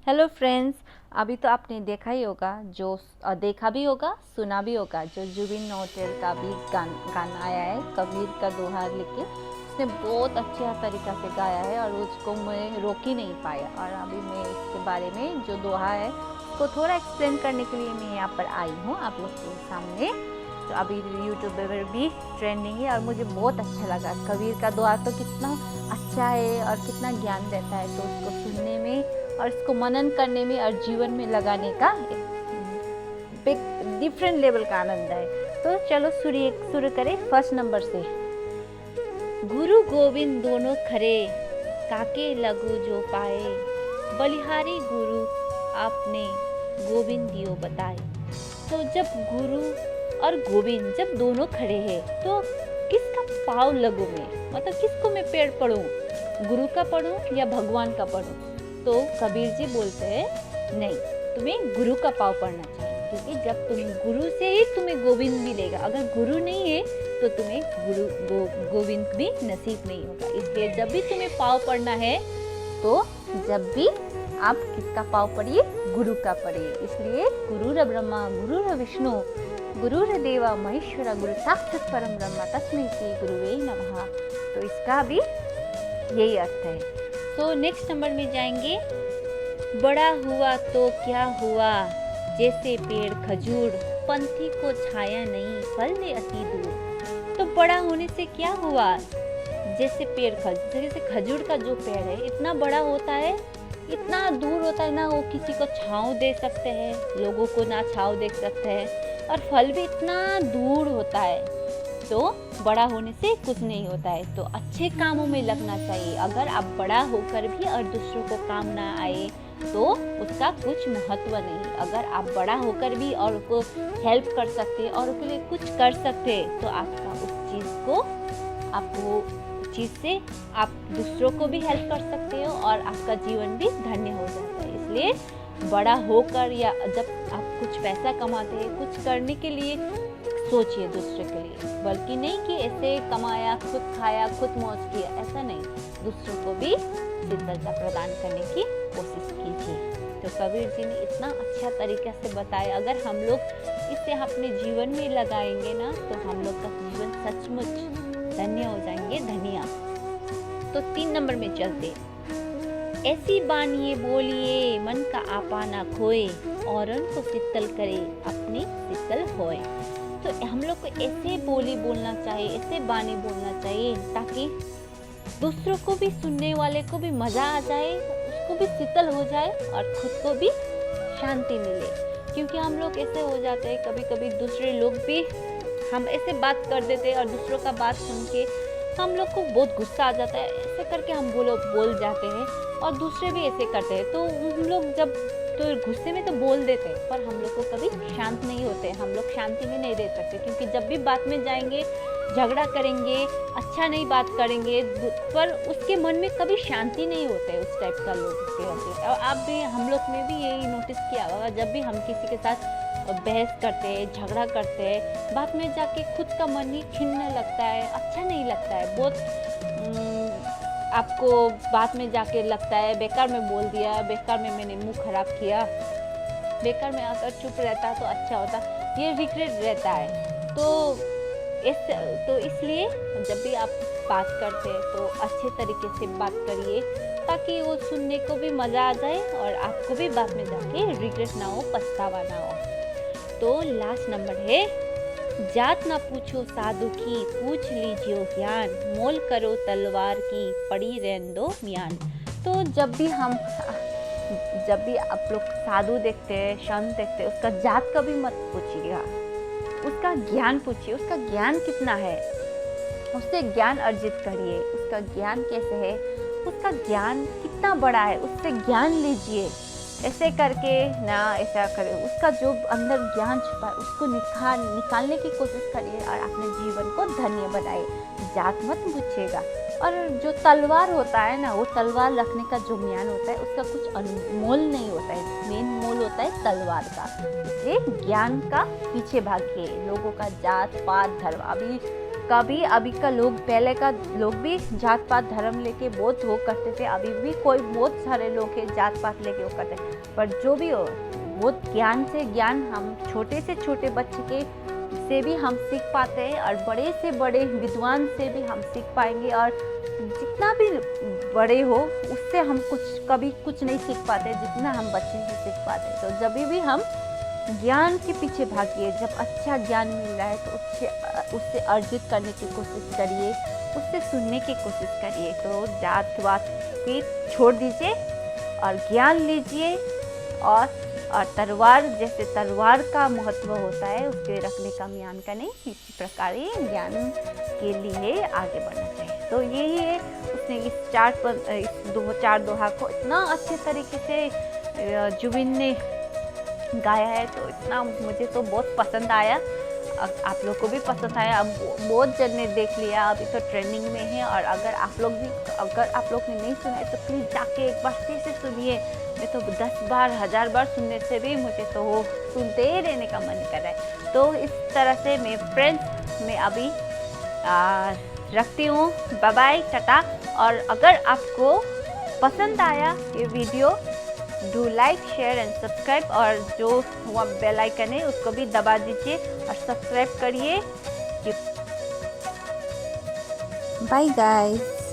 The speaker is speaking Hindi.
Hello friends. अभी तो आपने देखा ही होगा, जो देखा भी होगा, सुना भी होगा, जो जुबिन नौटियाल का भी गाना आया है कबीर का दोहा लेके। उसने बहुत अच्छा तरीक़ा से गाया है और उसको मैं रोक ही नहीं पाया। और अभी मैं इसके बारे में जो दोहा है उसको थोड़ा एक्सप्लेन करने के लिए मैं यहाँ पर आई हूँ आप लोग के सामने। तो अभी यूट्यूब पर भी ट्रेंडिंग है और मुझे बहुत अच्छा लगा। कबीर का दोहा तो कितना अच्छा है और कितना ज्ञान देता है, तो उसको सुनने में और इसको मनन करने में और जीवन में लगाने का एक डिफरेंट लेवल का आनंद है। तो चलो शुरू करें फर्स्ट नंबर से। गुरु गोविंद दोनों खरे, काके लघु जो पाए, बलिहारी गुरु आपने गोविंद दियो बताए। तो जब गुरु और गोविंद जब दोनों खड़े हैं तो किसका पाव लगू में, मतलब किसको मैं पैर पढ़ूं, गुरु का पढ़ूं या भगवान का पढ़ूं? तो कबीर जी बोलते हैं नहीं, तुम्हें गुरु का पाव पढ़ना चाहिए, क्योंकि जब तुम गुरु से ही तुम्हें गोविंद मिलेगा। अगर गुरु नहीं है तो तुम्हें गोविंद भी नसीब नहीं होगा। इसलिए जब भी तुम्हें पाव पढ़ना है तो जब भी आप किसका पाव पढ़िए, गुरु का पढ़िए। इसलिए गुरुर ब्रह्मा गुरुर विष्णु गुरुर देवा महेश्वरा गुरु साक्षात परम ब्रह्म तस्मै श्री गुरुवे नमः। तो इसका भी यही अर्थ है। तो नेक्स्ट नंबर में जाएंगे। बड़ा हुआ तो क्या हुआ, जैसे पेड़ खजूर, पंथी को छाया नहीं, फल दे अति दूर। तो बड़ा होने से क्या हुआ, जैसे पेड़ जैसे खजूर का जो पेड़ है इतना बड़ा होता है, इतना दूर होता है ना, वो किसी को छांव दे सकते हैं, लोगों को ना छांव दे सकते हैं, और फल भी इतना दूर होता है। तो बड़ा होने से कुछ नहीं होता है, तो अच्छे कामों में लगना चाहिए। अगर आप बड़ा होकर भी और दूसरों को काम ना आए तो उसका कुछ महत्व नहीं। अगर आप बड़ा होकर भी और को हेल्प कर सकते और उसके लिए कुछ कर सकते तो आपका उस चीज़ को, आपको चीज़ से आप दूसरों को भी हेल्प कर सकते हो और आपका जीवन भी धन्य हो जाता है। इसलिए बड़ा होकर या जब आप कुछ पैसा कमाते हैं, कुछ करने के लिए सोचिए दूसरे के लिए, बल्कि नहीं कि ऐसे कमाया, खुद खाया, खुद मौज किया, ऐसा नहीं। दूसरों को भी शीतलता प्रदान करने की कोशिश कीजिए। तो कबीर जी ने इतना अच्छा तरीके से बताया, अगर हम लोग इसे अपने जीवन में लगाएंगे ना तो हम लोग का जीवन सचमुच धन्य हो जाएंगे, धनिया। तो 3 नंबर में चलते। ऐसी बानिए बोलिए, मन का आपा ना खोए, औरन को शीतल करे, अपने शीतल होए। तो हम लोग को ऐसे बोली बोलना चाहिए, ऐसे बानी बोलना चाहिए ताकि दूसरों को भी, सुनने वाले को भी मज़ा आ जाए, उसको भी शीतल हो जाए और खुद को भी शांति मिले। क्योंकि हम लोग ऐसे हो जाते हैं, कभी कभी दूसरे लोग भी हम ऐसे बात कर देते हैं और दूसरों का बात सुन के हम लोग को बहुत गुस्सा आ जाता है, ऐसे करके हम बोल जाते हैं और दूसरे भी ऐसे करते हैं। तो हम लोग जब तो गुस्से में तो बोल देते हैं, पर हम लोग को कभी शांत नहीं होते, हम लोग शांति में नहीं रह सकते। क्योंकि जब भी बात में जाएंगे, झगड़ा करेंगे, अच्छा नहीं बात करेंगे, पर उसके मन में कभी शांति नहीं होते। उस टाइप का लोग के होते हैं। और आप भी, हम लोग में भी यही नोटिस किया होगा, जब भी हम किसी के साथ बहस करते हैं, झगड़ा करते हैं, बाद में जाके खुद का मन ही खिलने लगता है, अच्छा नहीं लगता है। बहुत आपको बाद में जाके लगता है बेकार में बोल दिया, बेकार में मैंने मुंह खराब किया, बेकार में आकर चुप रहता तो अच्छा होता, ये रिग्रेट रहता है। तो इसलिए जब भी आप बात करते हैं तो अच्छे तरीके से बात करिए ताकि वो सुनने को भी मज़ा आ जाए और आपको भी बाद में जाके रिग्रेट ना हो, पछतावा ना हो। तो लास्ट नंबर है, जात ना पूछो साधु की, पूछ लीजिए ज्ञान, मोल करो तलवार की, पड़ी रहने दो म्यान। तो जब भी आप लोग साधु देखते हैं, संत देखते हैं, उसका जात कभी मत पूछिएगा, उसका ज्ञान पूछिए, उसका ज्ञान कितना है, उससे ज्ञान अर्जित करिए। उसका ज्ञान कैसे है, उसका ज्ञान कितना बड़ा है, उससे ज्ञान लीजिए। ऐसे करके ना, ऐसा करें, उसका जो अंदर ज्ञान छुपा है उसको निकालने की कोशिश करिए और अपने जीवन को धन्य बनाइए। जात मत पूछिएगा। और जो तलवार होता है ना, वो तलवार रखने का जो ज्ञान होता है उसका कुछ मोल नहीं होता है, मेन मोल होता है तलवार का। इसलिए ज्ञान का पीछे भागिए। लोगों का जात पात धर्म, अभी कभी अभी का लोग, पहले का लोग भी जात पात धर्म लेके बहुत वो करते थे, अभी भी कोई बहुत सारे लोग हैं जात पात लेके वो करते हैं, पर जो भी हो बहुत ज्ञान से ज्ञान हम छोटे से छोटे बच्चे के से भी हम सीख पाते हैं और बड़े से बड़े विद्वान से भी हम सीख पाएंगे, और जितना भी बड़े हो उससे हम कभी कुछ नहीं सीख पाते जितना हम बच्चे से सीख पाते हैं। तो जब भी हम ज्ञान के पीछे भागिए, जब अच्छा ज्ञान मिल रहा है तो उससे अर्जित करने की कोशिश करिए, उससे सुनने की कोशिश करिए। तो जात वात भी छोड़ दीजिए और ज्ञान लीजिए, और तलवार जैसे तलवार का महत्व होता है उसके रखने का म्यान का नहीं, इसी प्रकार ही ज्ञान के लिए आगे बढ़ना चाहिए। तो यही है, उसने इस चार दोहा को इतना अच्छे तरीके से जुबिन ने गाया है, तो इतना मुझे तो बहुत पसंद आया। आप लोग को भी पसंद आया। अब बहुत जन ने देख लिया, अभी तो ट्रेंडिंग में है। और अगर आप लोग ने नहीं सुना है तो प्लीज़ जाके एक बार फिर से सुनिए। मैं तो 10 बार 1000 बार सुनने से भी मुझे तो वो सुनते ही रहने का मन कर रहा है। तो इस तरह से मैं फ्रेंड्स मैं अभी रखती हूँ। Bye bye, tata. और अगर आपको पसंद आया ये video, do like share and subscribe, और जो वहाँ बेल आइकन है उसको भी दबा दीजिए और सब्सक्राइब करिए। Bye guys.